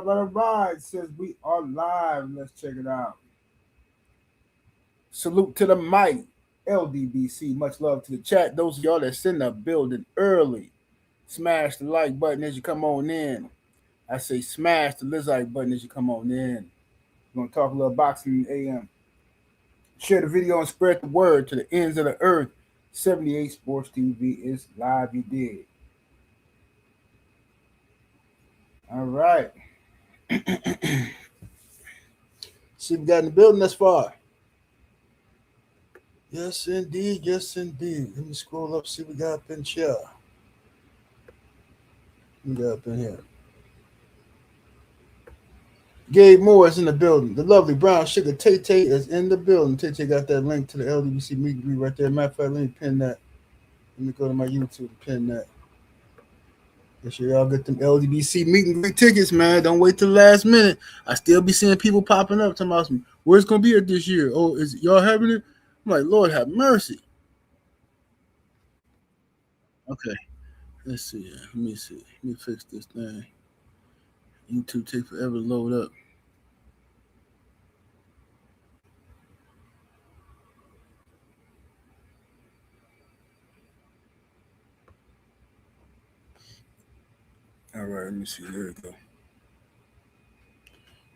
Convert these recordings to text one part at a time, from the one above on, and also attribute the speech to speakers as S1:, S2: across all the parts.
S1: It says we are live. Let's check it out. Salute to the mic, LDBC. Much love to the chat. Those of y'all that's in the building early, smash the like button as you come on in. I say smash the like button as you come on in. We're gonna talk a little boxing in AM. Share the video and spread the word to the ends of the earth. 78 Sports TV is live. You did. All right. See, we got in the building thus far. Yes, indeed. Yes, indeed. Let me scroll up, see what we got up in here. We got up in here. Gabe Moore is in the building. The lovely brown sugar Tay Tay is in the building. Tay Tay got that link to the LDBC meet and greet right there. Matter of fact, let me pin that. Let me go to my YouTube and pin that. Make sure y'all get them LDBC meet and greet tickets, man. Don't wait till the last minute. I still be seeing people popping up talking about where's it gonna be at this year? Oh, is y'all having it? I'm like, Lord have mercy. Okay. Let's see. Let me see. Let me fix this thing. YouTube take forever to load up. All right, let me see. There we go.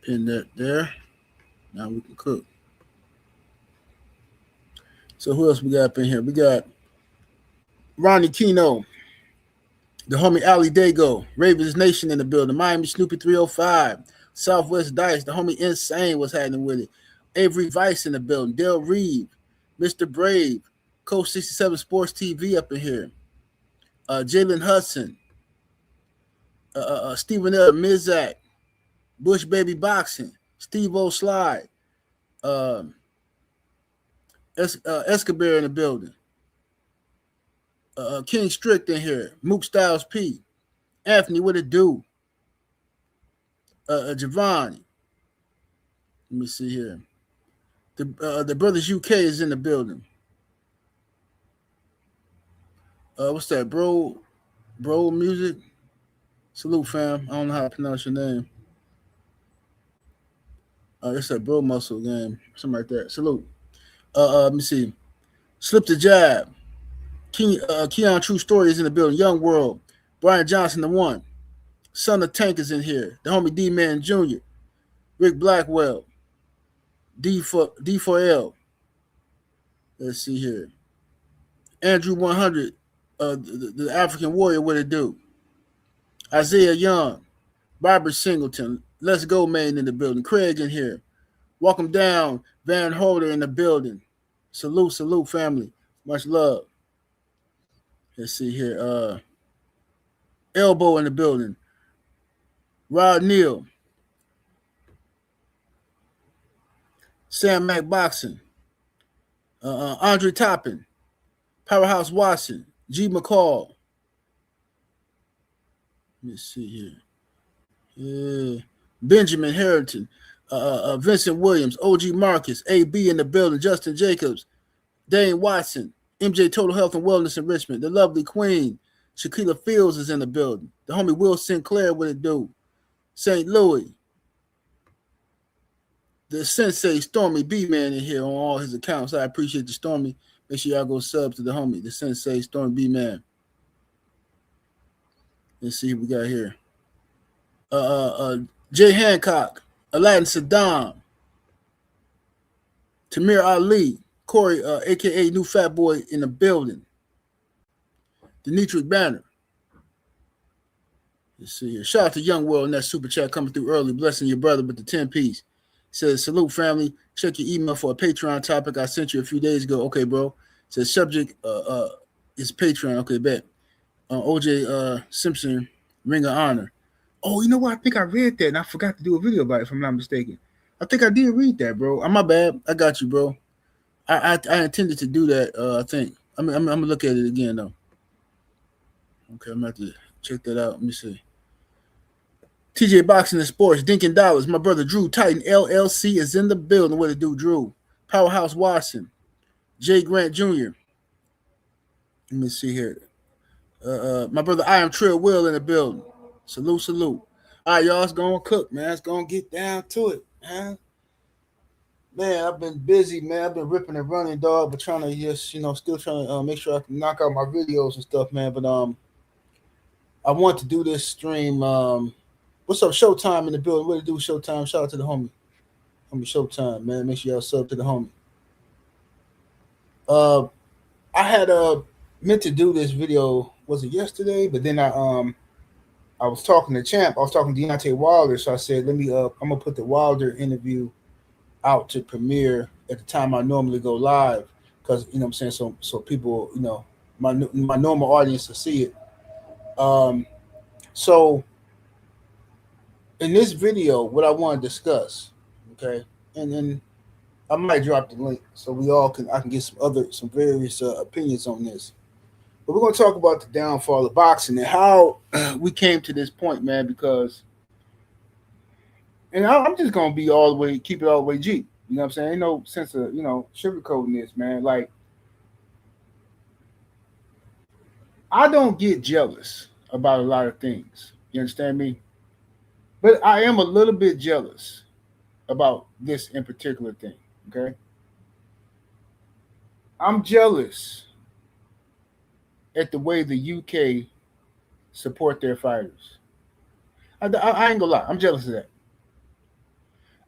S1: Pin that there. Now we can cook. So who else we got up in here? We got Ronnie Kino, the homie Ali Dago, Ravens Nation in the building, Miami Snoopy 305, Southwest Dice, the homie Insane was happening with it, Avery Vice in the building, Dale Reeve, Mr. Brave, Coach 67 Sports TV up in here, Jalen Hudson, Stephen L. Mizak, Bush Baby Boxing, Steve O. Slide, Escobar in the building, King Strict in here, Mook Styles P, Anthony, what it do? Javon. Let me see here. The Brothers UK is in the building. What's that, bro? Bro music. Salute, fam. I don't know how to pronounce your name. It's that bro muscle game, something like that. Salute. Let me see. Slip the jab. Keon True Story is in the building. Young World. Brian Johnson, the one. Son of Tank is in here. The homie D-Man Jr. Rick Blackwell. D4L. Let's see here. Andrew 100. The African Warrior, what it do? Isaiah Young. Barbara Singleton. Let's Go Man in the building. Craig in here. Welcome down. Van Holder in the building. Salute, family. Much love. Let's see here. Elbow in the building. Rod Neal. Sam Mack Boxing. Andre Toppin. Powerhouse Watson. G. McCall. Let me see here. Yeah. Benjamin Harrington. Vincent Williams. OG Marcus. AB in the building. Justin Jacobs. Dane Watson. MJ Total Health and Wellness in Richmond. The lovely Queen. Shaquilla Fields is in the building. The homie Will Sinclair, what it do? St. Louis. The Sensei Stormy B-Man in here on all his accounts. I appreciate the Stormy. Make sure y'all go sub to the homie, the Sensei Stormy B-Man. Let's see what we got here. Jay Hancock, Aladdin Saddam, Tamir Ali, Corey, a.k.a. New Fat Boy in the building. Demetric Banner. Let's see here. Shout out to Young World in that super chat coming through early, blessing your brother with the 10-piece. Says, salute, family. Check your email for a Patreon topic I sent you a few days ago. Okay, bro. Says, subject is Patreon. Okay, bet. OJ Simpson, Ring of Honor. Oh, you know what? I think I read that, and I forgot to do a video about it, if I'm not mistaken. I think I did read that, bro. My bad. I got you, bro. I intended to do that, I think. I'm going to look at it again, though. Okay, I'm going to have to check that out. Let me see. TJ Boxing and Sports, Dinkin Dollars. My brother Drew Titan, LLC, is in the building. What it do, Drew? Powerhouse Watson. Jay Grant Jr. Let me see here. My brother I Am Trill Will in the building. Salute. All All right, y'all, it's gonna cook, man. It's gonna get down to it, man. Man, I've been busy, man. I've been ripping and running, dog, but trying to just, still trying to make sure I can knock out my videos and stuff, man. But I want to do this stream. What's up, Showtime in the building? What to do, Showtime? Shout out to the homie Showtime, man. Make sure y'all sub to the homie. I had meant to do this video. Was it yesterday? But then I was talking to Champ. I was talking to Deontay Wilder, so I said, let me I'm gonna put the Wilder interview out to premiere at the time I normally go live, because what I'm saying, so people, my normal audience will see it. So in this video, what I want to discuss, okay, and then I might drop the link so I can get some various opinions on this. But we're gonna talk about the downfall of boxing and how we came to this point, man. Because, and I'm just gonna be keep it all the way G. You know what I'm saying? Ain't no sense of sugarcoating this, man. Like, I don't get jealous about a lot of things. You understand me? But I am a little bit jealous about this in particular thing. Okay, I'm jealous at the way the UK support their fighters. I ain't gonna lie, I'm jealous of that.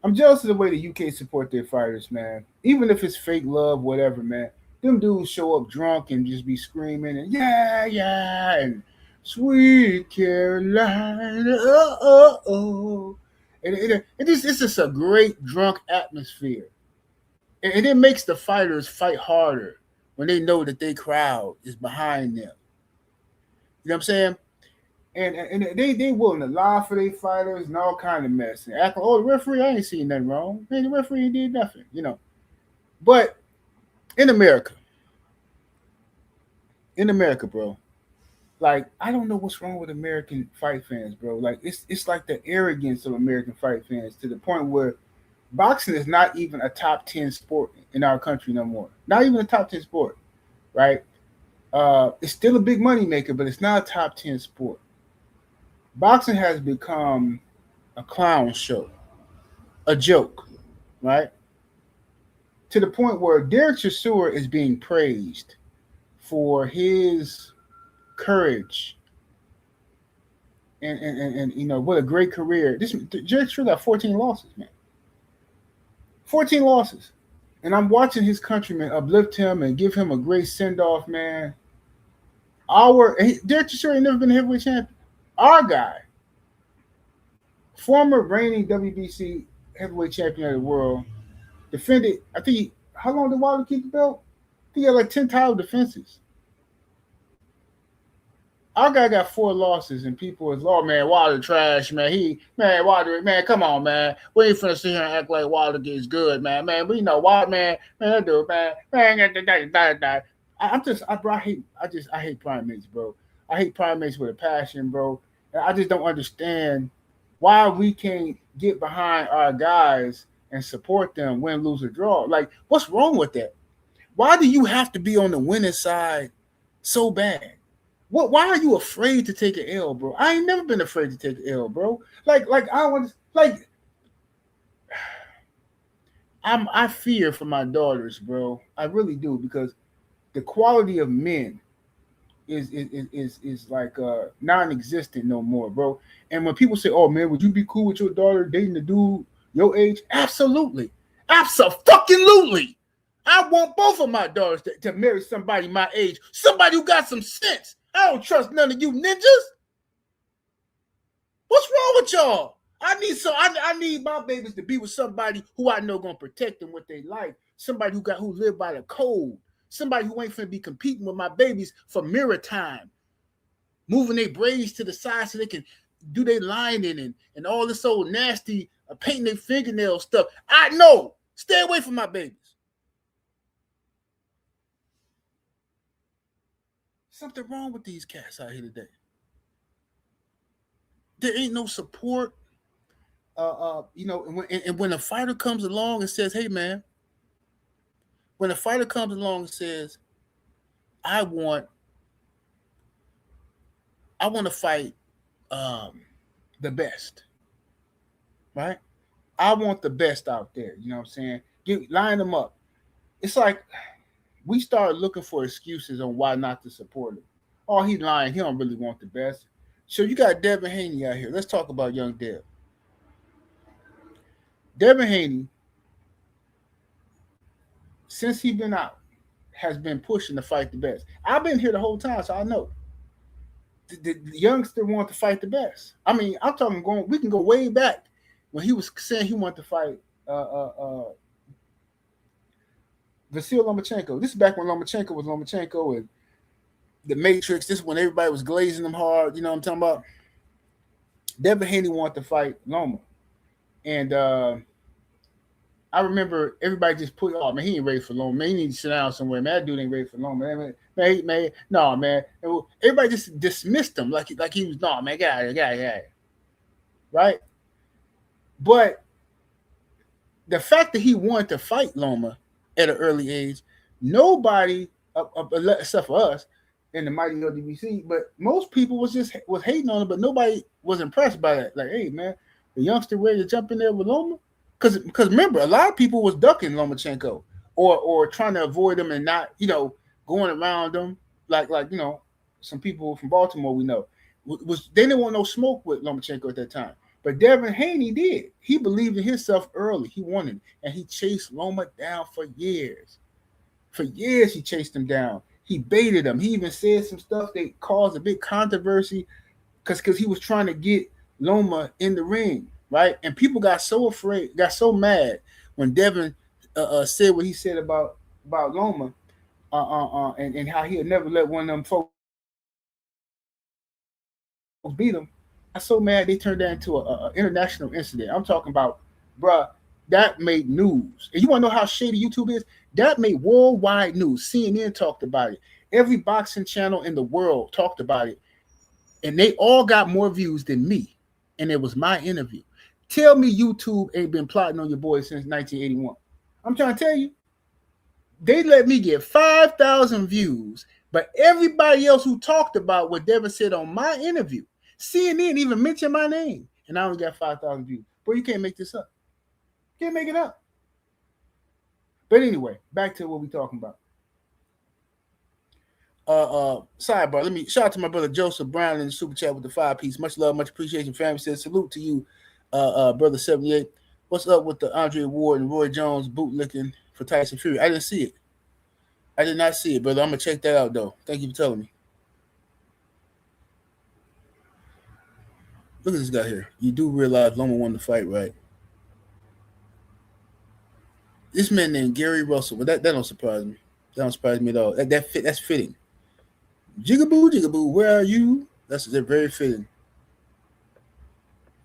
S1: I'm jealous of the way the UK support their fighters, man. Even if it's fake love, whatever, man. Them dudes show up drunk and just be screaming and yeah, and sweet Carolina, oh. And it's just a great drunk atmosphere. And it makes the fighters fight harder when they know that their crowd is behind them. You know what I'm saying? And they willing to lie for their fighters and all kind of mess. And act like, the referee, I ain't seen nothing wrong. Man, the referee did nothing, But in America, bro, like, I don't know what's wrong with American fight fans, bro. Like, it's like the arrogance of American fight fans to the point where boxing is not even a top 10 sport in our country no more. Not even a top 10 sport, right? It's still a big money maker, but it's not a top 10 sport. Boxing has become a clown show, a joke, right? To the point where Derek Chisora is being praised for his courage and what a great career. Derek Chisora got 14 losses, man. 14 losses. And I'm watching his countrymen uplift him and give him a great send-off, man. Derek Chisora ain't never been a heavyweight champion. Our guy, former reigning WBC heavyweight champion of the world, defended, I think, how long did Wilder keep the belt? I think he had like 10 title defenses. Our guy got 4 losses, and people was, man, Wilder trash, man. Wilder, man, come on, man. We ain't finna sit here and act like Wilder gets good, man. Man, we know Wilder, man, that dude, man. I hate primates, bro. I hate primates with a passion, bro. And I just don't understand why we can't get behind our guys and support them, win, lose, or draw. Like, what's wrong with that? Why do you have to be on the winning side so bad? Why are you afraid to take an L, bro? I ain't never been afraid to take an L, bro. I fear for my daughters, bro. I really do, because the quality of men is like non-existent no more, bro. And when people say, "Oh man, would you be cool with your daughter dating a dude your age?" Absolutely, absolutely. I want both of my daughters to marry somebody my age, somebody who got some sense. I don't trust none of you ninjas. What's wrong with y'all? I need my babies to be with somebody who I know gonna protect them with their life. Somebody who live by the code. Somebody who ain't finna be competing with my babies for mirror time, moving their braids to the side so they can do their lining and all this old nasty painting their fingernail stuff. I know. Stay away from my babies. Something wrong with these cats out here today. There ain't no support. And when a fighter comes along and says, "Hey, man," when a fighter comes along and says, I want to fight the best. right? I want the best out there. You know what I'm saying? Line them up. It's like we started looking for excuses on why not to support him. Oh, he's lying. He don't really want the best. So you got Devin Haney out here. Let's talk about young Dev. Devin Haney, since he's been out, has been pushing to fight the best. I've been here the whole time, so I know. The youngster wanted to fight the best. I mean, I'm talking going. We can go way back when he was saying he wanted to fight Vasil Lomachenko. This is back when Lomachenko was Lomachenko and the Matrix. This is when everybody was glazing him hard. You know what I'm talking about? Devin Haney wanted to fight Loma, and I remember everybody just put, oh man, he ain't ready for Loma. Man, he needs to sit down somewhere. Man, that dude ain't ready for Loma. Man, no, man. Everybody just dismissed him like he was, no, man, get out of here. Right? But the fact that he wanted to fight Loma at an early age, nobody, except for us in the mighty LDBC, but most people was hating on him, but nobody was impressed by that. Like, hey, man, the youngster ready to jump in there with Loma? Because remember, a lot of people was ducking Lomachenko or trying to avoid him and not, going around him like some people from Baltimore we know they didn't want no smoke with Lomachenko at that time. But Devin Haney did. He believed in himself early. He wanted, and he chased Loma down for years. For years, he chased him down. He baited him. He even said some stuff that caused a big controversy because he was trying to get Loma in the ring. Right, and people got so afraid, got so mad when Devin said what he said about Loma, and how he had never let one of them folks beat him. Got so mad they turned that into an international incident. I'm talking about, bruh, that made news. And you want to know how shady YouTube is? That made worldwide news. CNN talked about it. Every boxing channel in the world talked about it, and they all got more views than me. And it was my interview. Tell me YouTube ain't been plotting on your boy since 1981. I'm trying to tell you. They let me get 5,000 views, but everybody else who talked about what Devin said on my interview, CNN even mentioned my name, and I only got 5,000 views. Boy, you can't make this up. You can't make it up. But anyway, back to what we're talking about. Sidebar. Let me shout out to my brother Joseph Brown in the super chat with the 5-piece. Much love, much appreciation. Family says salute to you. Brother 78, what's up with the Andre Ward and Roy Jones bootlicking for Tyson Fury? I didn't see it. I did not see it, brother. I'm gonna check that out though. Thank you for telling me. Look at this guy here. You do realize Loma won the fight, right? This man named Gary Russell, but that don't surprise me. That don't surprise me at all. That's fitting. Jigaboo, where are you? They're very fitting.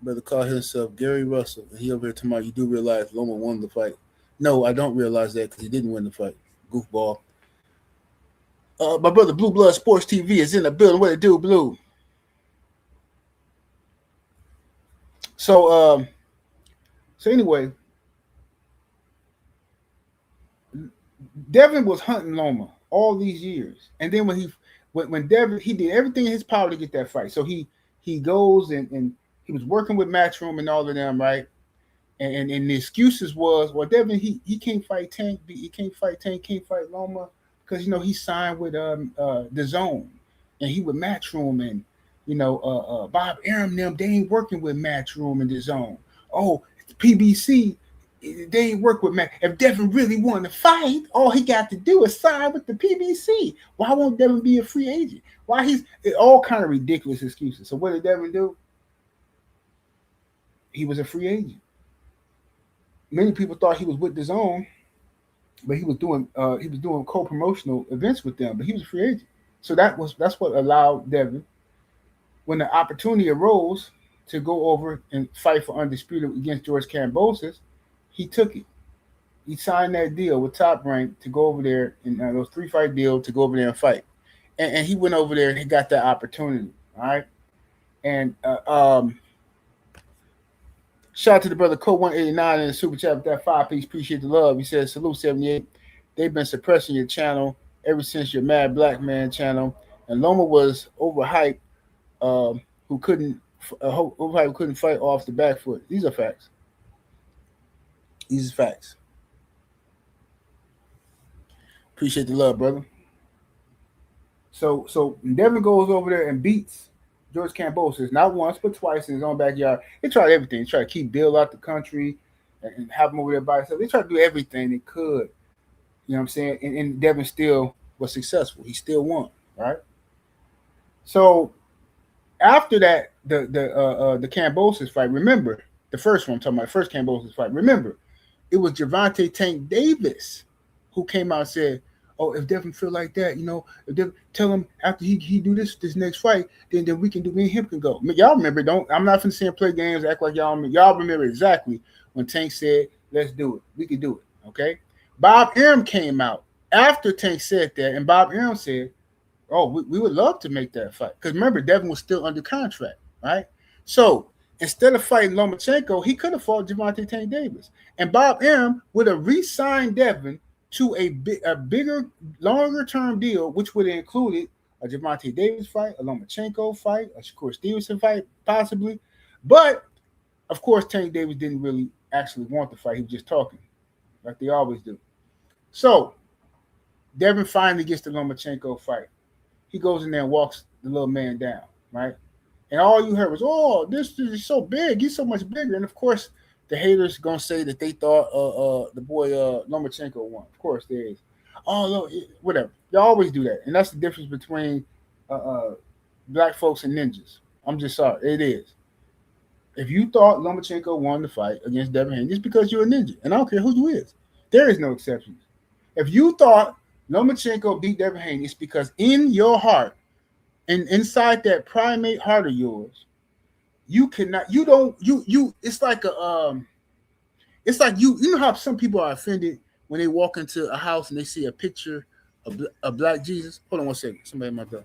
S1: Brother called himself Gary Russell, and he over here talking about, you do realize Loma won the fight. No, I don't realize that because he didn't win the fight. Goofball. My brother Blue Blood Sports TV is in the building. What it do, Blue? So anyway, Devin was hunting Loma all these years, and then when Devin, he did everything in his power to get that fight. So he goes and he was working with Matchroom and all of them, right? And the excuses was, well, Devin, he can't fight Tank, he can't fight Loma because he signed with the Zone, and he with Matchroom, and Bob Arum them, they ain't working with Matchroom and the Zone. Oh, PBC, they ain't work with Matt. If Devin really wanted to fight, all he got to do is sign with the PBC. Why won't Devin be a free agent? Why all kind of ridiculous excuses. So what did Devin do? He was a free agent. Many people thought he was with the Zone, but he was doing co-promotional events with them. But he was a free agent, so that's what allowed Devin, when the opportunity arose to go over and fight for Undisputed against George Kambosos, he took it. He signed that deal with Top Rank to go over there in those 3-fight deal to go over there and fight, and he went over there and he got that opportunity. All right, and shout out to the brother Code 189 in the super chat with that 5-piece. Appreciate the love. He says, salute 78. They've been suppressing your channel ever since your Mad Black Man channel. And Loma was overhyped, who couldn't fight off the back foot. These are facts. These are facts. Appreciate the love, brother. So Devin goes over there and beats George Kambosos not once but twice in his own backyard. They tried everything. They tried to keep Bill out the country and have him over there by himself. They tried to do everything they could. You know what I'm saying? And Devin still was successful. He still won, right? So after that, the Kambosos fight. Remember the first one I'm talking about, the first Kambosos fight. Remember, it was Gervonta Tank Davis who came out and said, "Oh, if Devin feel like that, if Devin, tell him after he do this next fight, then we can do. Me and him can go." I mean, y'all remember? Don't I'm not finna see him play games, act like y'all remember exactly when Tank said, "Let's do it. We can do it." Okay. Bob Arum came out after Tank said that, and Bob Arum said, "Oh, we would love to make that fight." Because remember, Devin was still under contract, right? So instead of fighting Lomachenko, he could have fought Gervonta Tank Davis. And Bob Arum would have re-signed Devin to a bigger, longer-term deal, which would have included a Gervonta Davis fight, a Lomachenko fight, a Shakur Stevenson fight, possibly. But, of course, Tank Davis didn't really actually want the fight. He was just talking, like they always do. So, Devin finally gets the Lomachenko fight. He goes in there and walks the little man down, right? And all you heard was, "Oh, this is so big. He's so much bigger." And of course, the haters gonna say that they thought the boy Lomachenko won. Of course, there is. Oh no, whatever. They always do that, and that's the difference between black folks and ninjas. I'm just sorry, it is. If you thought Lomachenko won the fight against Devin Haney, just because you're a ninja, and I don't care who you is, there is no exceptions. If you thought Lomachenko beat Devin Haney, it's because in your heart and inside that primate heart of yours, you cannot, you don't, you. It's like you know how some people are offended when they walk into a house and they see a picture of a black Jesus. Hold on one second, somebody might go.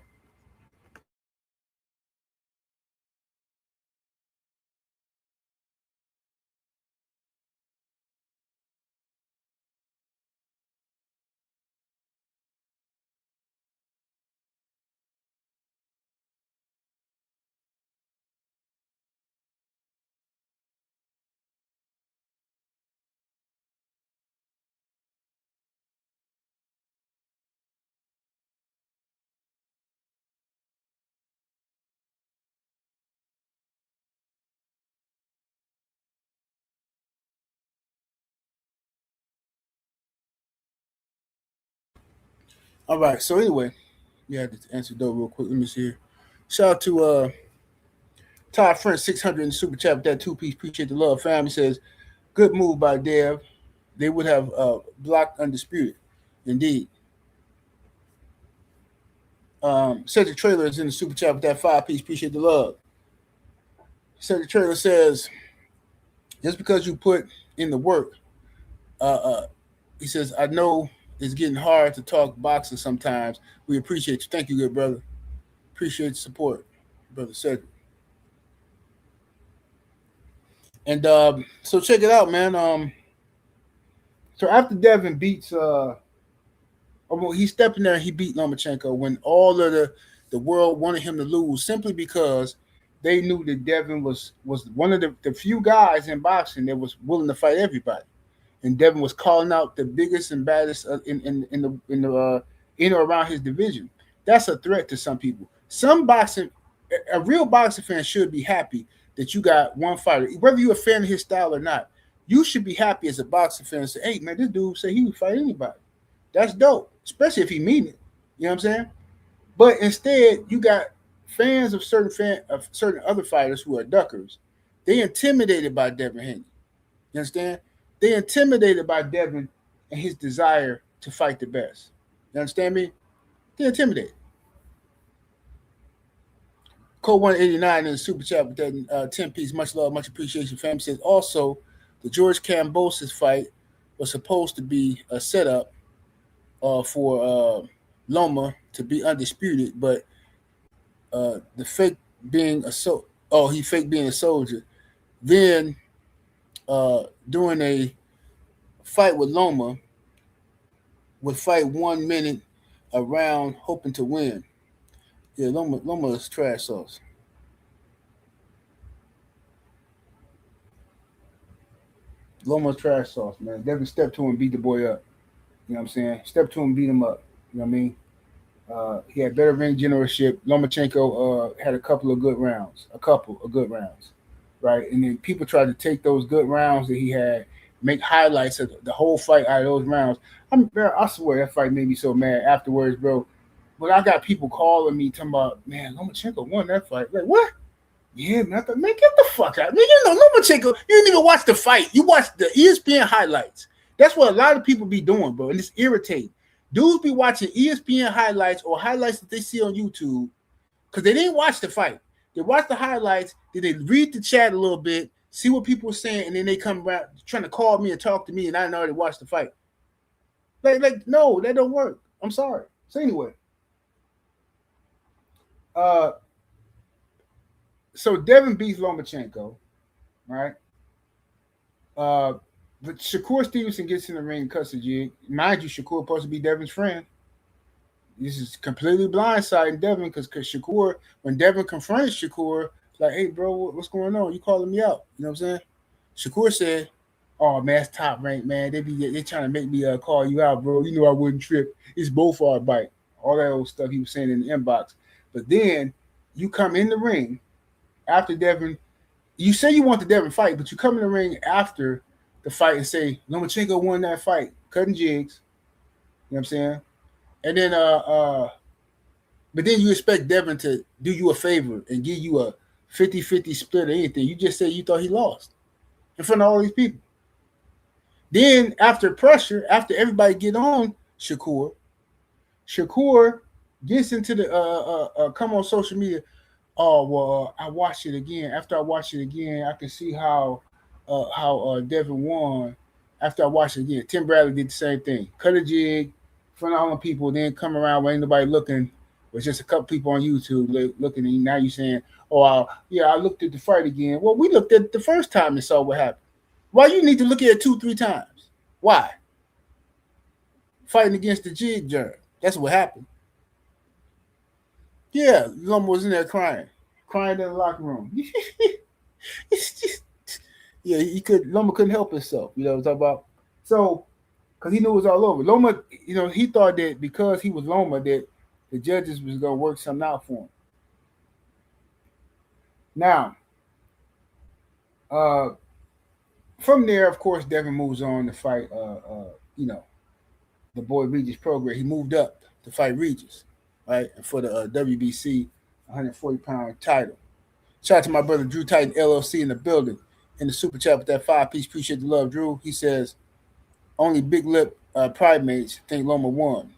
S1: All right. So anyway, you had to answer though real quick. Let me see here. Shout out to Todd French 600 in the super chat with that 2-piece. Appreciate the love. Family says good move by Dev. They would have blocked Undisputed. Indeed. Cedric Trailer is in the super chat with that 5-piece. Appreciate the love. Cedric Trailer says just because you put in the work, uh, uh, he says, "I know it's getting hard to talk boxing sometimes. We appreciate you. Thank you, good brother. Appreciate the support, brother Cedric." And so check it out, man. So after Devin beats, he stepped in there and he beat Lomachenko when all of the world wanted him to lose simply because they knew that Devin was one of the few guys in boxing that was willing to fight everybody. And Devin was calling out the biggest and baddest in or around his division. That's a threat to some people. Some boxing, a real boxing fan should be happy that you got one fighter, whether you're a fan of his style or not. You should be happy as a boxing fan and say, "Hey, man, this dude said he would fight anybody." That's dope, especially if he mean it. You know what I'm saying? But instead, you got fans of certain other fighters who are duckers. They intimidated by Devin Haney. You understand? They intimidated by Devin and his desire to fight the best. You understand me? They're intimidated. Code 189 in the super chat with that 10-piece. Much love, much appreciation. Fam says also the George Kambosos fight was supposed to be a setup for Loma to be undisputed, but the fake being he fake being a soldier. Then doing a fight with Loma would fight 1 minute around hoping to win. Yeah, Loma is trash sauce. Loma trash sauce, man. Devin stepped to him and beat the boy up. You know what I'm saying? Stepped to him and beat him up. You know what I mean? He had better ring generalship. Lomachenko had a couple of good rounds. Right? And then people tried to take those good rounds that he had, make highlights of the whole fight out of those rounds. I swear that fight made me so mad afterwards, bro. But I got people calling me talking about, man, Lomachenko won that fight. Like, what? Yeah, man, man, get the fuck out. Man, you know, Lomachenko, you didn't even watch the fight. You watched the ESPN highlights. That's what a lot of people be doing, bro, and it's irritating. Dudes be watching ESPN highlights or highlights that they see on YouTube because they didn't watch the fight. They watch the highlights, then they read the chat a little bit, see what people are saying, and then they come around trying to call me and talk to me, and I didn't already watch the fight. Like, no, that don't work. I'm sorry. So anyway, so Devin beats Lomachenko, right? But Shakur Stevenson gets in the ring and cuts the jig. Mind you, Shakur supposed to be Devin's friend. This is completely blindsiding Devin because Shakur, when Devin confronted Shakur, like, hey, bro, what's going on? You calling me out? You know what I'm saying? Shakur said, oh, man, it's top rank, man. They trying to make me call you out, bro. You know I wouldn't trip. It's both our bite. All that old stuff he was saying in the inbox. But then you come in the ring after Devin. You say you want the Devin fight, but you come in the ring after the fight and say, Lomachenko won that fight, cutting jigs. You know what I'm saying? And then but then you expect Devin to do you a favor and give you a 50-50 split or anything. You just said you thought he lost in front of all these people. Then after pressure, after everybody get on Shakur gets into the come on social media. Oh well, I watched it again. After I watched it again, I can see how Devin won. After I watched it again, Tim Bradley did the same thing. Cut a jig, in front of all the people, then come around when ain't nobody looking. It was just a couple people on YouTube looking, and now you saying, "Oh, yeah, I looked at the fight again." Well, we looked at it the first time and saw what happened. Why you need to look at it 2-3 times? Why? Fighting against the jig germ. That's what happened. Yeah, Loma was in there crying in the locker room. It's just, yeah, Loma couldn't help himself. You know what I'm talking about? So, because he knew it was all over. Loma, you know, he thought that because he was Loma that the judges was gonna work something out for him. Now, from there, of course, Devin moves on to fight. You know, the boy Regis Prograis. He moved up to fight Regis, right, for the WBC 140-pound title. Shout out to my brother Drew Titan LLC in the building, in the super chat with that 5-piece. Appreciate the love, Drew. He says, only big lip primates think Loma won.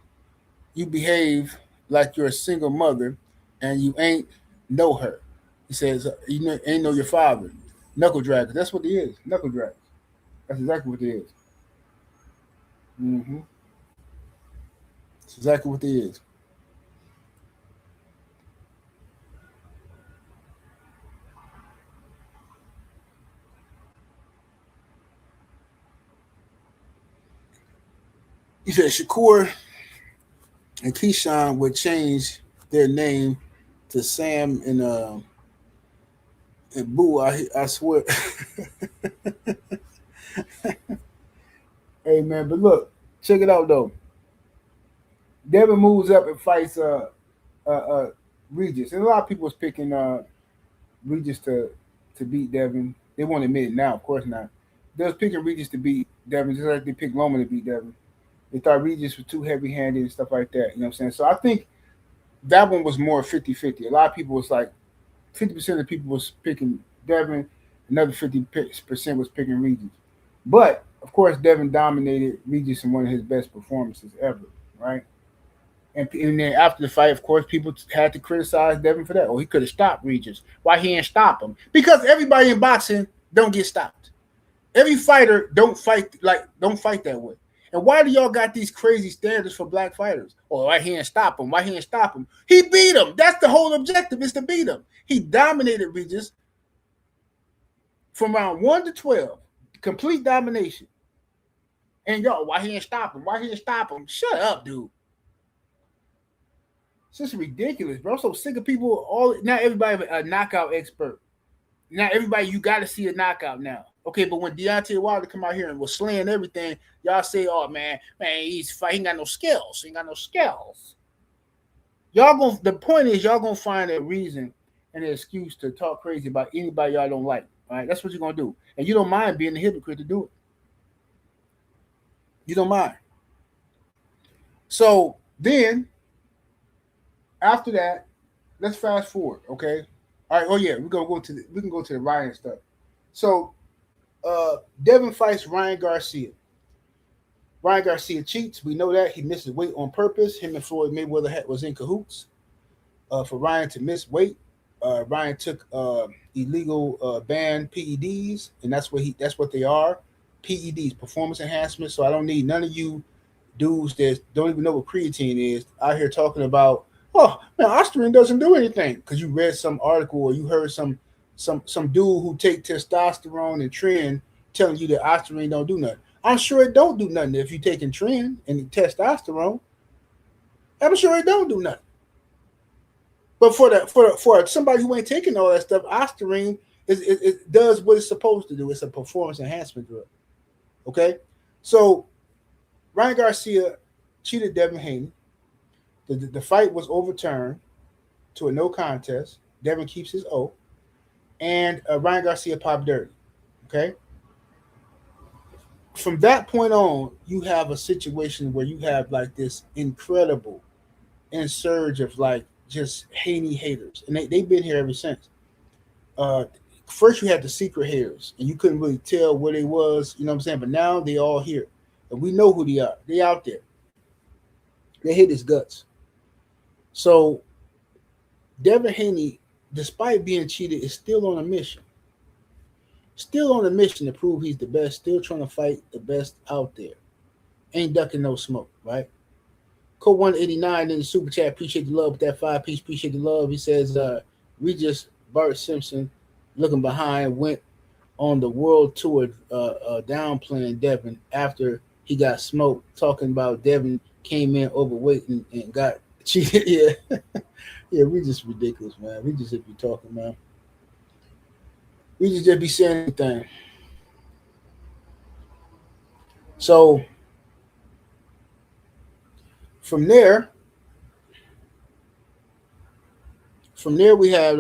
S1: You behave like you're a single mother and you ain't know her. He says, you ain't know your father. Knuckle dragger. That's what he is. Knuckle dragger. That's exactly what he is. Mm-hmm. That's exactly what he is. He said Shakur and Keyshawn would change their name to Sam and Boo. I swear. Hey man, but look, check it out though. Devin moves up and fights Regis, and a lot of people was picking Regis to beat Devin. They won't admit it now, of course not. They was picking Regis to beat Devin, just like they picked Loma to beat Devin. They thought Regis was too heavy-handed and stuff like that. You know what I'm saying? So I think that one was more 50-50. A lot of people was like 50% of the people was picking Devin, another 50% was picking Regis. But of course, Devin dominated Regis in one of his best performances ever, right? And then after the fight, of course, people had to criticize Devin for that. Oh, he could have stopped Regis. Why he didn't stop him? Because everybody in boxing don't get stopped. Every fighter don't fight that way. And why do y'all got these crazy standards for black fighters? Oh, why he didn't stop him? Why he didn't stop him? He beat him. That's the whole objective, is to beat him. He dominated Regis from round 1 to 12. Complete domination. And y'all, why he didn't stop him? Why he didn't stop him? Shut up, dude. It's just ridiculous, bro. I'm so sick of people. Not everybody a knockout expert. Not everybody, you got to see a knockout now. Okay, but when Deontay Wilder come out here and was slaying everything, y'all say, "Oh man, he's fight. He ain't got no skills. He ain't got no skills." Y'all gonna. The point is, y'all gonna find a reason and an excuse to talk crazy about anybody y'all don't like. Right? That's what you're gonna do, and you don't mind being a hypocrite to do it. You don't mind. So then, after that, let's fast forward. Okay. All right. Oh yeah, we can go to the Ryan stuff. So, Devin fights Ryan Garcia. Ryan Garcia cheats. We know that he misses weight on purpose. Him and Floyd Mayweather was in cahoots for Ryan to miss weight. Ryan took illegal banned PEDs, and that's what they are, PEDs, performance enhancement. So I don't need none of you dudes that don't even know what creatine is out here talking about. Oh man, Ostarine doesn't do anything because you read some article or you heard some dude who take testosterone and tren telling you that Ostarine don't do nothing. I'm sure it don't do nothing if you're taking tren and testosterone. I'm sure it don't do nothing. But for somebody who ain't taking all that stuff, Ostarine it does what it's supposed to do. It's a performance enhancement drug. Okay, so Ryan Garcia cheated Devin Haney. The fight was overturned to a no contest. Devin keeps his oath, and Ryan Garcia popped dirty. Okay. From that point on, you have a situation where you have like this incredible insurge of like just Haney haters, and they've been here ever since. First, you had the secret haters, and you couldn't really tell where they was. You know what I'm saying? But now they all here, and we know who they are. They out there. They hate his guts. So Devin Haney, despite being cheated, is still on a mission. Still on a mission to prove he's the best. Still trying to fight the best out there. Ain't ducking no smoke, right? Code 189 in the super chat. Appreciate the love with that 5-piece. Appreciate the love. He says, Regis Bart Simpson, looking behind, went on the world tour downplaying Devin after he got smoked, talking about Devin came in overweight and got cheated. Yeah. Yeah, we just ridiculous, man. We just be talking, man. We just be saying anything. So from there we had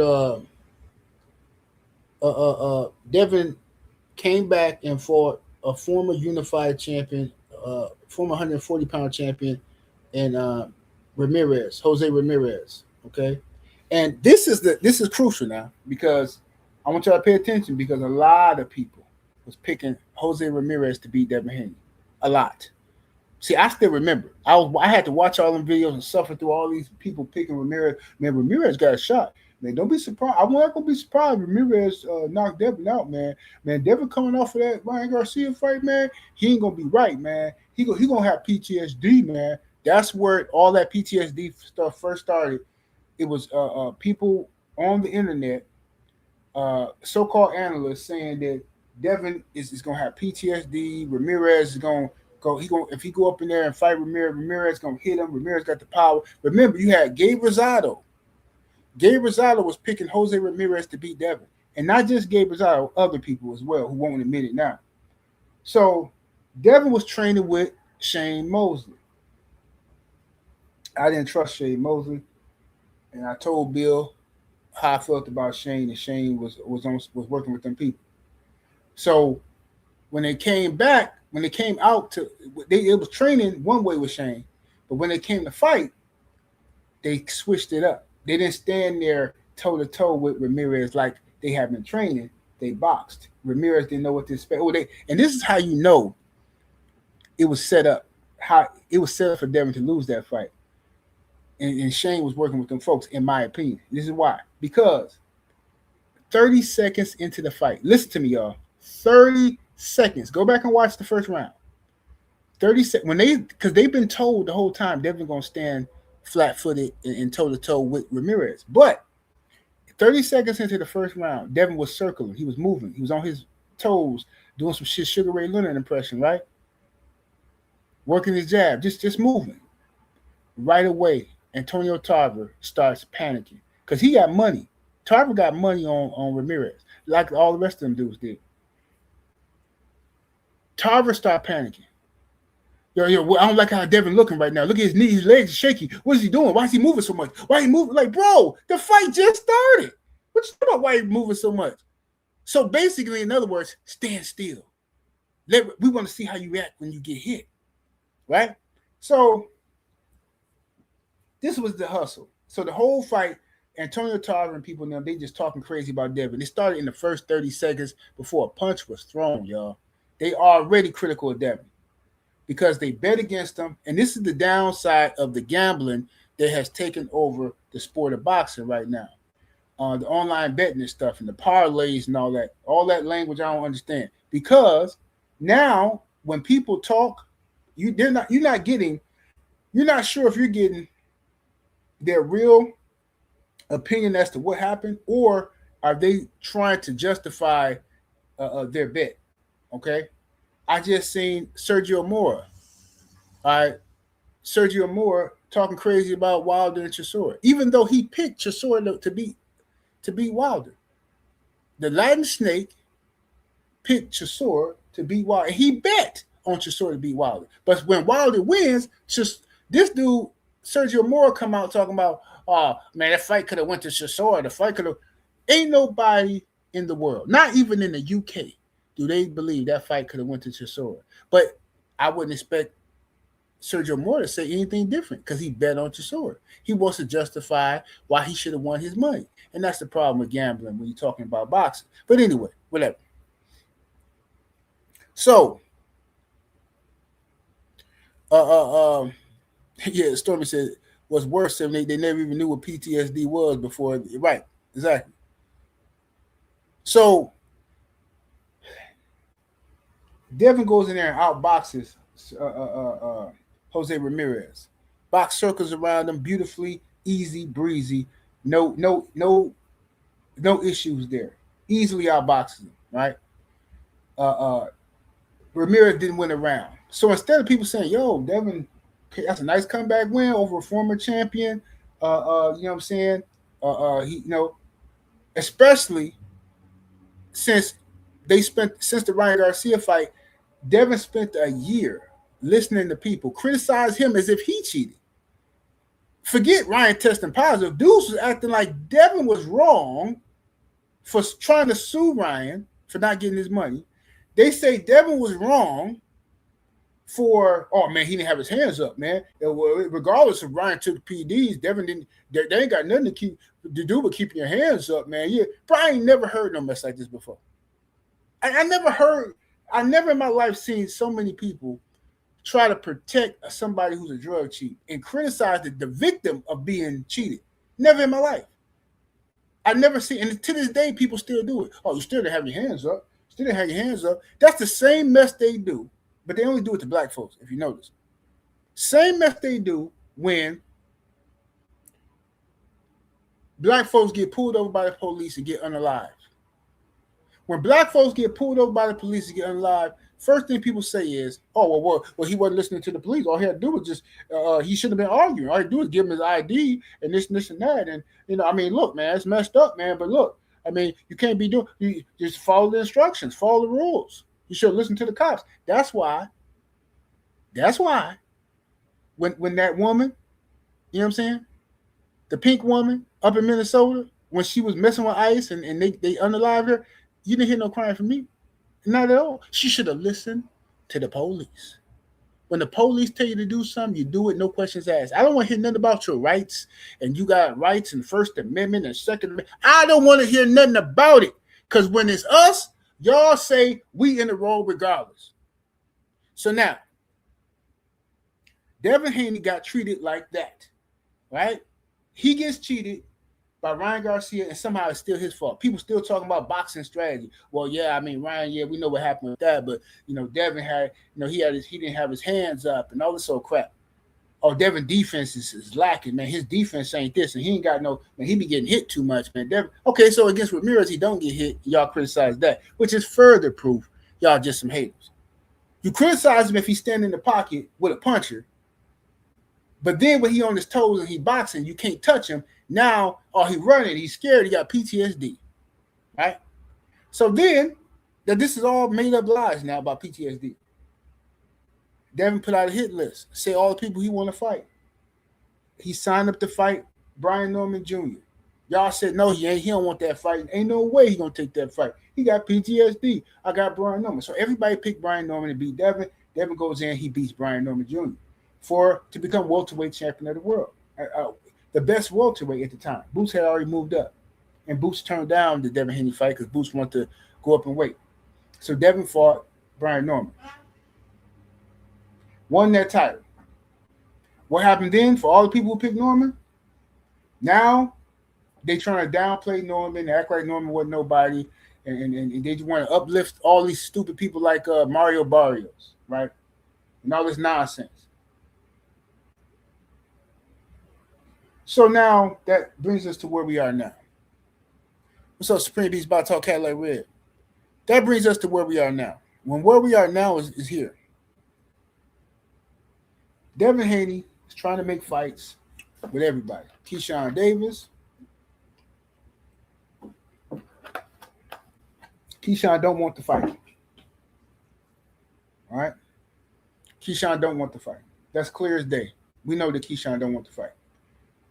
S1: Devin came back and fought a former unified champion, former 140-pound champion, and Ramirez, Jose Ramirez. Okay, and this is crucial now because I want y'all to pay attention because a lot of people was picking Jose Ramirez to beat Devin Haney. A lot. See, I still remember. I had to watch all them videos and suffer through all these people picking Ramirez. Man, Ramirez got a shot. Man, don't be surprised. I'm not gonna be surprised. Ramirez knocked Devin out, man. Man, Devin coming off of that Ryan Garcia fight, man. He ain't gonna be right, man. He gonna have PTSD, man. That's where all that PTSD stuff first started. It was people on the internet, so-called analysts, saying that Devin is gonna have PTSD. Ramirez is gonna go. If he go up in there and fight Ramirez is gonna hit him. Ramirez got the power. Remember, you had Gabe Rosado. Gabe Rosado was picking Jose Ramirez to beat Devin, and not just Gabe Rosado, other people as well who won't admit it now. So Devin was training with Shane Mosley. I didn't trust Shane Mosley, and I told Bill how I felt about Shane, and Shane was working with them people. So when they came out to, it was training one way with Shane, but when they came to fight, they switched it up. They didn't stand there toe to toe with Ramirez like they have been training. They boxed. Ramirez didn't know what to expect. And this is how you know it was set up. How it was set up for Devin to lose that fight. And Shane was working with them folks, in my opinion. This is why. Because 30 seconds into the fight, listen to me, y'all. 30 seconds. Go back and watch the first round. 30 seconds. Because they've been told the whole time Devin gonna stand flat-footed and toe-to-toe with Ramirez. But 30 seconds into the first round, Devin was circling. He was moving. He was on his toes, doing some shit Sugar Ray Leonard impression, right? Working his jab, just moving. Right away, Antonio Tarver starts panicking because he got money. Tarver got money on Ramirez, like all the rest of them dudes did. Tarver started panicking. Yo, I don't like how Devin looking right now. Look at his knees, his legs shaky. What is he doing? Why is he moving so much? Why he moving? Like, bro, the fight just started. What you talking about? Why he moving so much? So basically, in other words, stand still. We want to see how you react when you get hit, right? So this was the hustle. So the whole fight, Antonio Tarver and people now, they just talking crazy about Devin. They started in the first 30 seconds before a punch was thrown, y'all. They already critical of Devin because they bet against him. And this is the downside of the gambling that has taken over the sport of boxing right now. The online betting and stuff and the parlays and all that language I don't understand. Because now when people talk, you're not sure if you're getting their real opinion as to what happened, or are they trying to justify their bet? Okay, I just seen Sergio Mora. Sergio Mora talking crazy about Wilder and Chisora, even though he picked Chisora to beat Wilder. The Latin Snake picked Chisora to beat Wilder, and he bet on Chisora to beat Wilder. But when Wilder wins, this dude Sergio Mora come out talking about, oh man, that fight could have went to Chisora. The fight could have. Ain't nobody in the world, not even in the UK, do they believe that fight could have went to Chisora. But I wouldn't expect Sergio Mora to say anything different because he bet on Chisora. He wants to justify why he should have won his money, and that's the problem with gambling when you're talking about boxing. But anyway, whatever. So, yeah, Stormy said what's worse than they never even knew what PTSD was before. Right, exactly. So Devin goes in there and outboxes Jose Ramirez. Box circles around him beautifully, easy breezy, no issues there. Easily outboxes him, right? Ramirez didn't win a round. So instead of people saying, yo, Devin, that's a nice comeback win over a former champion, you know what I'm saying? Especially since the Ryan Garcia fight, Devin spent a year listening to people criticize him as if he cheated. Forget Ryan testing positive. Dudes was acting like Devin was wrong for trying to sue Ryan for not getting his money. They say Devin was wrong for, oh man, he didn't have his hands up, man. Regardless of Ryan took PDs, Devin didn't. They ain't got nothing to do but keeping your hands up, man. Yeah, Brian never heard no mess like this before. I never in my life seen so many people try to protect somebody who's a drug cheat and criticize the victim of being cheated. Never in my life. I never see, and to this day, people still do it. Oh, you still didn't have your hands up. Still didn't have your hands up. That's the same mess they do, but they only do it to black folks, if you notice. Same mess they do when black folks get pulled over by the police and get unalived. When black folks get pulled over by the police and get unalived, first thing people say is, oh, well, he wasn't listening to the police. All he had to do was just, he shouldn't have been arguing. All he had to do was give him his ID and this and that. And, I mean, look, man, it's messed up, man. But look, I mean, you can't be doing, you just follow the instructions, follow the rules. You should listen to the cops. That's why when that woman, you know what I'm saying? The pink woman up in Minnesota, when she was messing with ICE and they unalived her, you didn't hear no crying from me. Not at all. She should have listened to the police. When the police tell you to do something, you do it, no questions asked. I don't want to hear nothing about your rights, and you got rights and First Amendment and Second Amendment. I don't want to hear nothing about it, because when it's us, y'all say we in the role regardless. So now, Devin Haney got treated like that, right? He gets cheated by Ryan Garcia, and somehow it's still his fault. People still talking about boxing strategy. Well, yeah, I mean, Ryan, yeah, we know what happened with that, but Devin had, he didn't have his hands up and all this old crap. Oh, Devin defense is lacking, man. His defense ain't this, and he ain't got no, man, he be getting hit too much, man. Devin, okay, so against Ramirez, he don't get hit. Y'all criticize that, which is further proof y'all just some haters. You criticize him if he's standing in the pocket with a puncher, but then when he on his toes and he boxing, you can't touch him. Now, he running, he's scared, he got PTSD, right? So then, this is all made up lies now about PTSD. Devin put out a hit list, say all the people he want to fight. He signed up to fight Brian Norman Jr. Y'all said no, he ain't. He don't want that fight. Ain't no way he gonna take that fight. He got PTSD. I got Brian Norman. So everybody picked Brian Norman to beat Devin. Devin goes in, he beats Brian Norman Jr. to become welterweight champion of the world. The best welterweight at the time. Boots had already moved up, and Boots turned down the Devin Haney fight because Boots wanted to go up in weight. So Devin fought Brian Norman, won that title. What happened then for all the people who picked Norman? Now they trying to downplay Norman, act like Norman wasn't nobody, and they just want to uplift all these stupid people like Mario Barrios, right? And all this nonsense. So now that brings us to where we are now. What's up, Supreme Beast? About to talk Cadillac Red. That brings us to where we are now. Where we are now is here. Devin Haney is trying to make fights with everybody. Keyshawn Davis. Keyshawn don't want to fight. All right? Keyshawn don't want to fight. That's clear as day. We know that Keyshawn don't want to fight.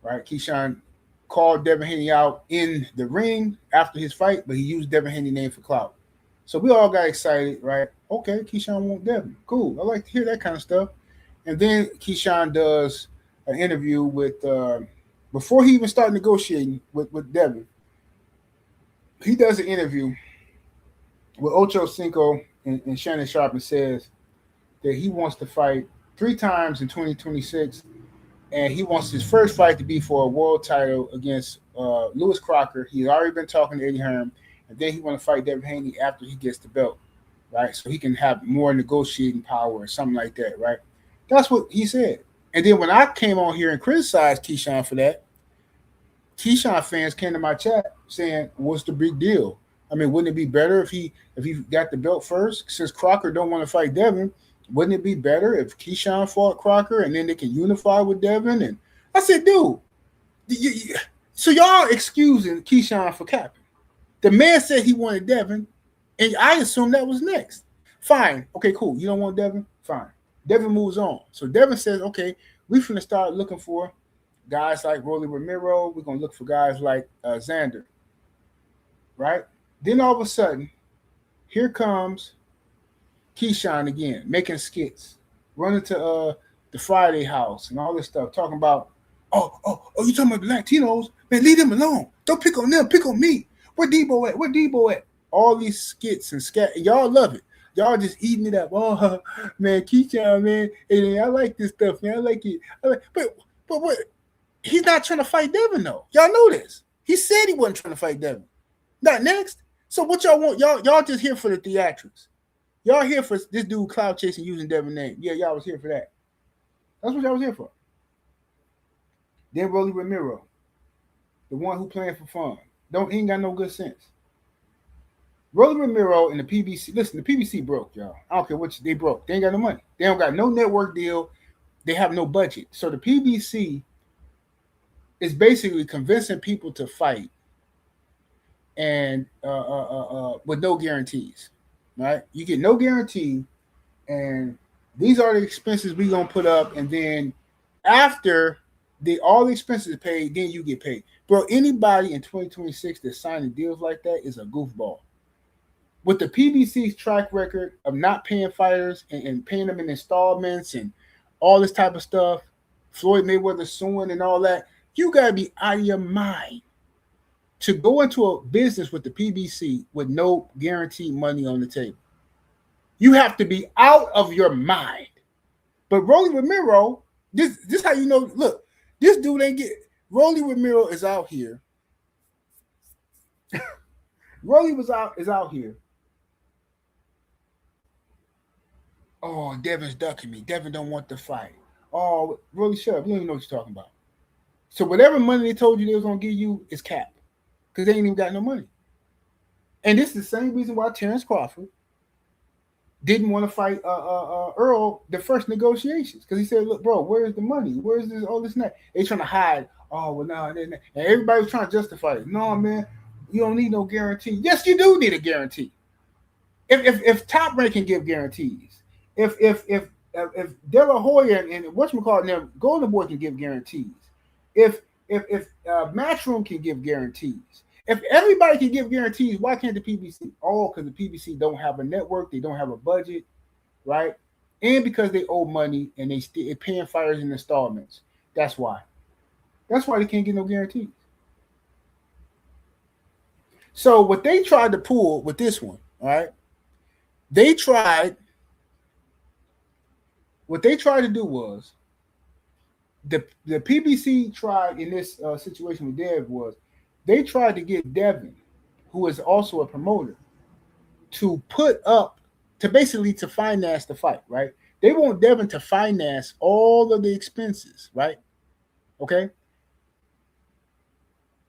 S1: Right? Keyshawn called Devin Haney out in the ring after his fight, but he used Devin Haney's name for clout. So we all got excited, right? Okay, Keyshawn want Devin. Cool. I like to hear that kind of stuff. And then Keyshawn does an interview with, before he even started negotiating with Devin, he does an interview with Ocho Cinco and Shannon Sharp and says that he wants to fight 3 times in 2026, and he wants his first fight to be for a world title against Lewis Crocker. He's already been talking to Eddie Hearn, and then he want to fight Devin Haney after he gets the belt, right? So he can have more negotiating power or something like that, right? That's what he said. And then when I came on here and criticized Keyshawn for that, Keyshawn fans came to my chat saying, "What's the big deal? I mean, wouldn't it be better if he got the belt first? Since Crocker don't want to fight Devin, wouldn't it be better if Keyshawn fought Crocker and then they can unify with Devin?" And I said, dude, so y'all excusing Keyshawn for capping. The man said he wanted Devin, and I assumed that was next. Fine. Okay, cool. You don't want Devin? Fine. Devin moves on. So Devin says, okay, we're going to start looking for guys like Rolly Romero. We're going to look for guys like Xander, right? Then all of a sudden, here comes Keyshawn again, making skits, running to the Friday house and all this stuff, talking about, oh, you talking about the Latinos? Man, leave them alone. Don't pick on them. Pick on me. Where Debo at? Where Debo at? All these skits and scat. Y'all love it. Y'all just eating it up. Oh, man, Keyshawn, man. Hey, I like this stuff, man. I like it. But what? He's not trying to fight Devin, though. Y'all know this. He said he wasn't trying to fight Devin. Not next. So what y'all want? Y'all just here for the theatrics. Y'all here for this dude cloud chasing using Devin's name. Yeah, y'all was here for that. That's what y'all was here for. Then Rolly Romero, the one who playing for fun. He ain't got no good sense. Rolly Romero and the PBC. Listen, the PBC broke, y'all. I don't care what they broke. They ain't got no money. They don't got no network deal. They have no budget. So the PBC is basically convincing people to fight and with no guarantees. Right? You get no guarantee, and these are the expenses we gonna put up, and then after all the expenses paid, then you get paid. Bro, anybody in 2026 that's signing deals like that is a goofball. With the PBC's track record of not paying fighters and paying them in installments and all this type of stuff, Floyd Mayweather suing and all that, you gotta be out of your mind to go into a business with the PBC with no guaranteed money on the table. You have to be out of your mind. But Rolly Romero, this how you know, look, this dude ain't get, Rolly Romero is out here. Rolly is out here. Oh, Devin's ducking me. Devin don't want to fight. Oh, Rolly, shut up. You don't even know what you're talking about. So whatever money they told you they was going to give you is capped. Because they ain't even got no money. And this is the same reason why Terrence Crawford didn't want to fight Earl the first negotiations. Because he said, look, bro, where's the money? Where's this, all this and that? They trying to hide. Oh, well, no. And everybody was trying to justify it. No, man, you don't need no guarantee. Yes, you do need a guarantee. If Top Rank can give guarantees, if if De La Hoya and whatchamacallit them, Golden Boy can give guarantees. If Matchroom can give guarantees. If everybody can give guarantees, why can't the PBC? Oh, because the PBC don't have a network, they don't have a budget, right? And because they owe money and they're paying fighters in installments. That's why. That's why they can't get no guarantees. So what they tried to pull with this one, all right? What they tried to do was the PBC tried in this situation with Dev was they tried to get Devin, who is also a promoter, to put up to basically to finance the fight, right? They want Devin to finance all of the expenses, right? Okay.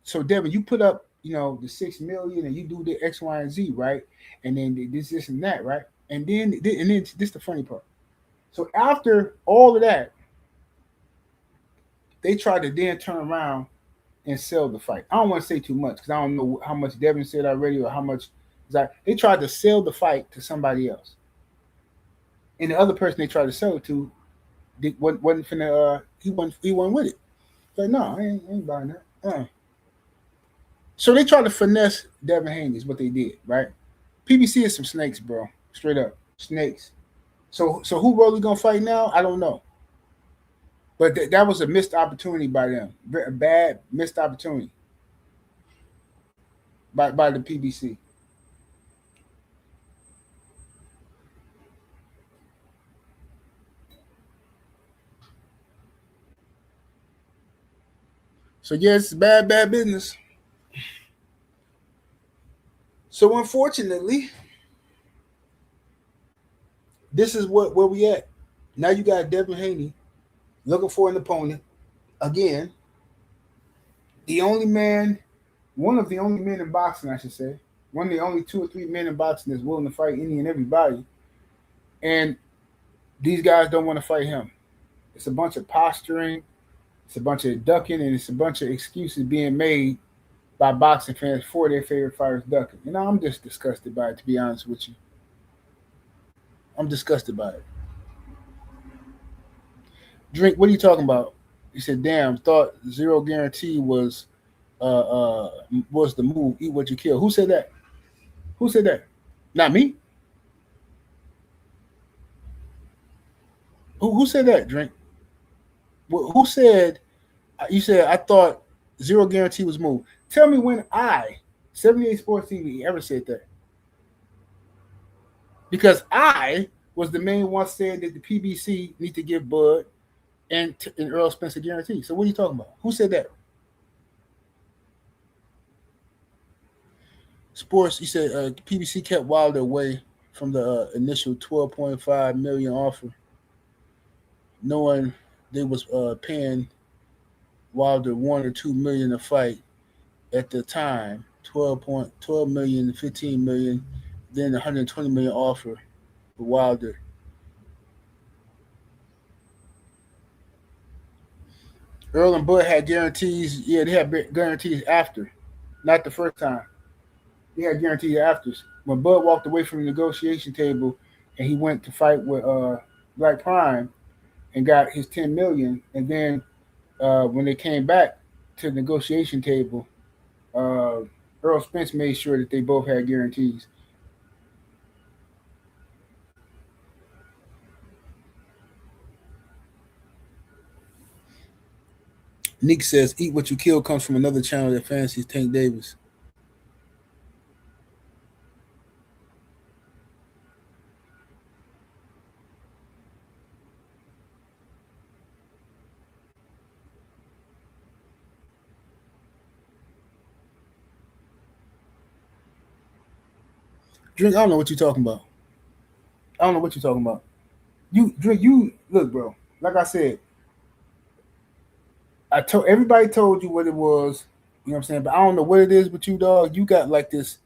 S1: So Devin, you put up, the 6 million and you do the X, Y, and Z, right? And then this and that, right? And then this is the funny part. So after all of that, they tried to then turn around and sell the fight. I don't want to say too much because I don't know how much Devin said already or how much. They tried to sell the fight to somebody else, and the other person they tried to sell it to wasn't finna. He wasn't with it. Like, no, I ain't buying that. So they tried to finesse Devin Haney. Is what they did, right? PBC is some snakes, bro. Straight up snakes. So who really gonna fight now? I don't know. But that was a missed opportunity by them. A bad missed opportunity by the PBC. So yes, it's bad business. So unfortunately, this is where we at. Now you got Devin Haney looking for an opponent again. One of the only men in boxing, I should say, one of the only 2 or 3 men in boxing that's willing to fight any and everybody. And these guys don't want to fight him. It's a bunch of posturing, it's a bunch of ducking, and it's a bunch of excuses being made by boxing fans for their favorite fighters ducking. I'm just disgusted by it, to be honest with you. I'm disgusted by it. Drink, what are you talking about? He said, damn, thought zero guarantee was the move. Eat what you kill. Who said that? Who said that? Not me. Who said that, Drink? Who said, you said, I thought zero guarantee was move. Tell me when 78 Sports TV, ever said that. Because I was the main one saying that the PBC need to give Bud and Earl Spence a guarantee. So what are you talking about? Who said that? Sports, you said PBC kept Wilder away from the initial $12.5 million offer, knowing they was paying Wilder $1 or $2 million a fight at the time. 12 million, 15 million, then 120 million offer for Wilder. Earl and Bud had guarantees. Yeah, they had guarantees after, not the first time. They had guarantees after. When Bud walked away from the negotiation table and he went to fight with Black Prime and got his 10 million, and then when they came back to the negotiation table, Earl Spence made sure that they both had guarantees. Nick says, "Eat What You Kill" comes from another channel that fancies Tank Davis. Drink, I don't know what you're talking about. I don't know what you're talking about. You look, bro. Like I said, everybody told you what it was. You know what I'm saying? But I don't know what it is with you, dog. You got like this.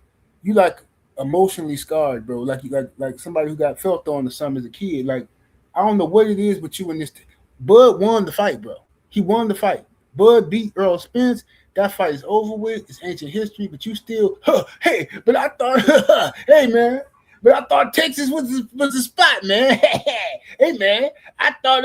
S1: You like emotionally scarred, bro. Like you like somebody who got felt on to something as a kid. Like I don't know what it is with you in this. Bud won the fight, bro. He won the fight. Bud beat Earl Spence. That fight is over with. It's ancient history, but you still, hey, but I thought, hey, man, But I thought Texas was the spot, man. Hey, man, I thought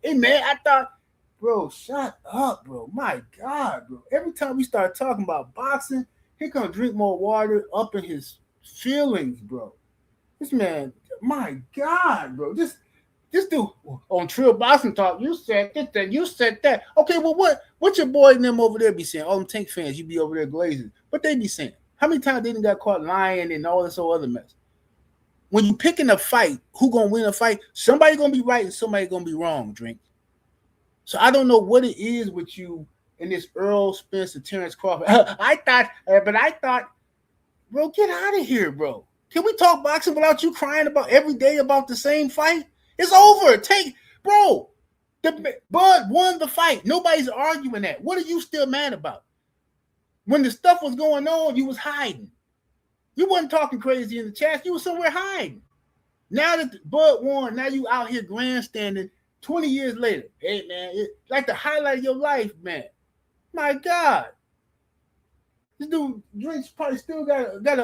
S1: hey, man, I thought, bro, shut up, bro. My God, bro. Every time we start talking about boxing, he gonna drink more water up in his feelings, bro. This man, my God, bro. This dude on Trill Boxing Talk, you said this, that, you said that. Okay, well, what your boy and them over there be saying? All them Tank fans, you be over there glazing. What they be saying? How many times they didn't got caught lying and all this other mess? When you picking a fight, who gonna win a fight? Somebody gonna be right and somebody gonna be wrong, Drink. So I don't know what it is with you and this Earl Spence and Terrence Crawford. I thought, bro, get out of here, bro. Can we talk boxing without you crying about every day about the same fight? It's over. Bro, Bud won the fight. Nobody's arguing that. What are you still mad about? When the stuff was going on, you was hiding. You wasn't talking crazy in the chat. You was somewhere hiding. Now that Bud won, now you out here grandstanding 20 years later. Hey, man, it's like the highlight of your life, man. My God. This dude, Drake's probably still got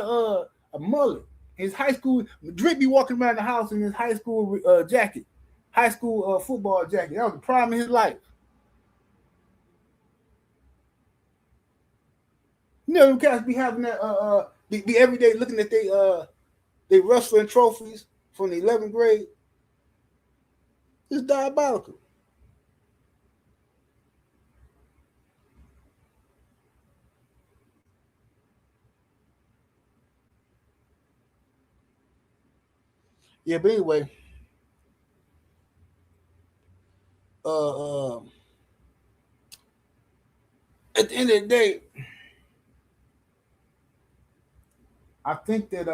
S1: a mullet. His high school, Drake be walking around the house in his high school jacket, high school football jacket. That was the prime of his life. You know, them cats be having that, be every day looking at they wrestling trophies from the 11th grade. It's diabolical. Yeah, but anyway, at the end of the day, I think that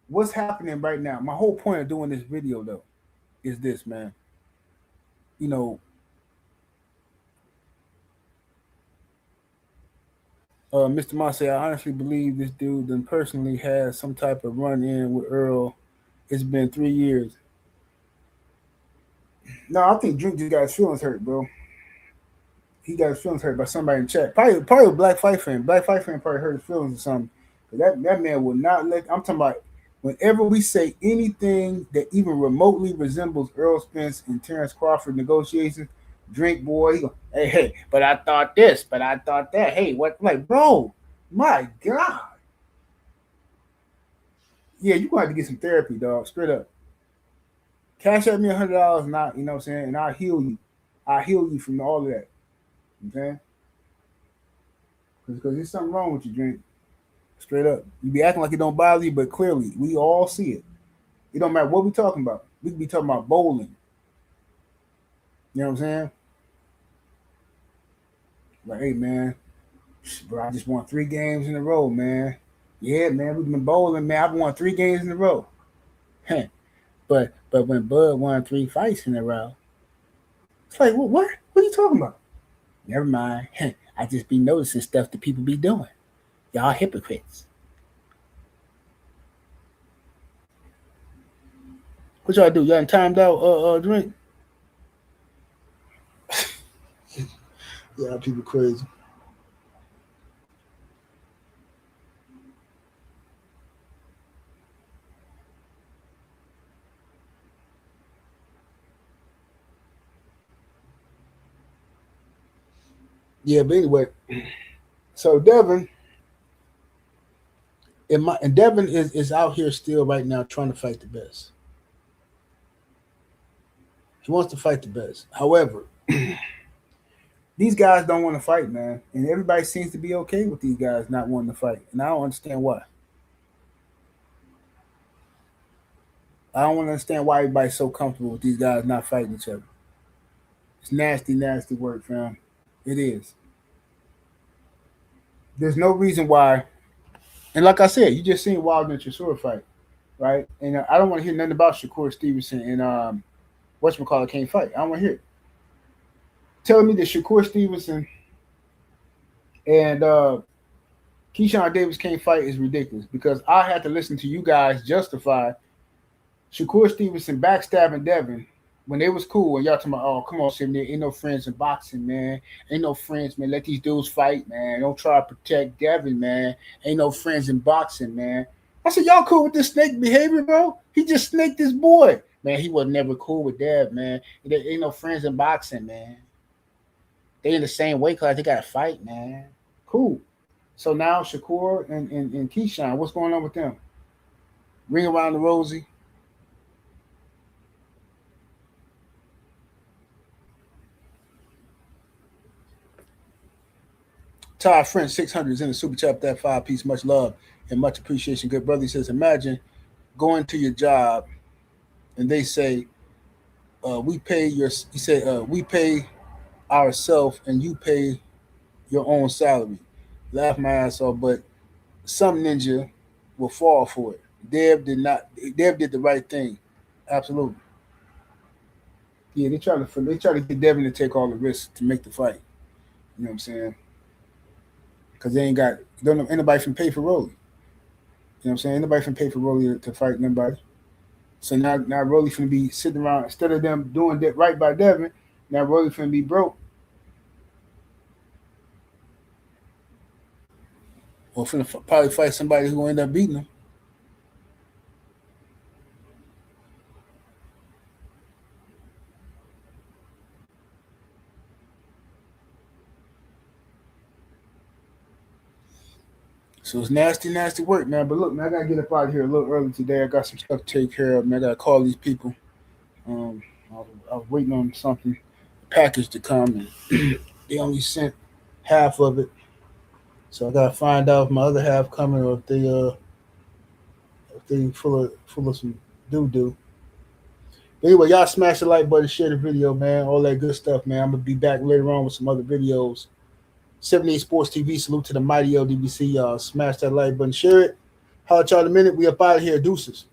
S1: what's happening right now, my whole point of doing this video though, is this, man. You know, Mr. Moss, I honestly believe this dude then personally has some type of run-in with Earl. It's been 3 years. No, I think Drake just got his feelings hurt, bro. He got his feelings hurt by somebody in chat. Probably a Black Fight fan. Black Fight fan probably hurt his feelings or something. That man will not let. I'm talking about whenever we say anything that even remotely resembles Earl Spence and Terrence Crawford negotiations, Drink boy, he go, hey, but I thought this, but I thought that. Hey, what? Like, bro, my God. Yeah, you gonna have to get some therapy, dog. Straight up. Cash at me $100, not, you know what I'm saying, and I'll heal you. I'll heal you from all of that. You know what I'm saying? Because there's something wrong with you, Drink. Straight up. You be acting like it don't bother you, but clearly we all see it. It don't matter what we talking about. We could be talking about bowling. You know what I'm saying? Like, hey, man, bro, I just won 3 games in a row, man. Yeah, man, we've been bowling, man. I've won 3 games in a row. But when Bud won 3 fights in a row, it's like, what? What are you talking about? Never mind. I just be noticing stuff that people be doing. Y'all hypocrites. What y'all do? Y'all timed out Drink? Yeah, people crazy. Yeah, but anyway, so Devin, and Devin is out here still right now trying to fight the best. He wants to fight the best. However, these guys don't want to fight, man, and everybody seems to be okay with these guys not wanting to fight, and I don't understand why. I don't understand why everybody's so comfortable with these guys not fighting each other. It's nasty, nasty work, fam. It is. There's no reason why. And like I said, you just seen Wilder and Chisora fight, right? And I don't want to hear nothing about Shakur Stevenson and whatchamacallit can't fight. I don't want to hear it. Telling me that Shakur Stevenson and Keyshawn Davis can't fight is ridiculous because I had to listen to you guys justify Shakur Stevenson backstabbing Devin when they was cool and y'all talking about, oh, come on, Sim, there ain't no friends in boxing, man. Ain't no friends, man. Let these dudes fight, man. Don't try to protect Devin, man. Ain't no friends in boxing, man. I said, y'all cool with this snake behavior, bro? He just snaked this boy. Man, he was never cool with Dev, man. There ain't no friends in boxing, man. They in the same weight class. They got to fight, man. Cool. So now Shakur and Keyshawn, what's going on with them? Ring around the rosy. Todd French, 600 is in the super chat. That 5-piece, much love and much appreciation. Good brother. He says, imagine going to your job and they say, we pay your, he said, we pay ourselves and you pay your own salary. Laugh my ass off, but some ninja will fall for it. Dev did not. Dev did the right thing. Absolutely. Yeah, they try to get Devin to take all the risks to make the fight. You know what I'm saying? Because they ain't anybody from pay for Rolly. You know what I'm saying? Anybody from pay for Rolly to fight anybody. So now Rolly finna be sitting around instead of them doing that right by Devin. Now Rolly finna be broke. Or finna probably fight somebody who end up beating him. So it's nasty, nasty work, man. But look, man, I gotta get up out of here a little early today. I got some stuff to take care of, man. I gotta call these people. I was waiting on something, a package to come, and they only sent half of it. So I gotta find out if my other half coming or if they full of some doo doo. Anyway, y'all smash the like button, share the video, man. All that good stuff, man. I'm gonna be back later on with some other videos. 78 Sports TV, salute to the mighty LDBC. Y'all smash that like button, share it. Holla at y'all in a minute. We up out of here. Deuces.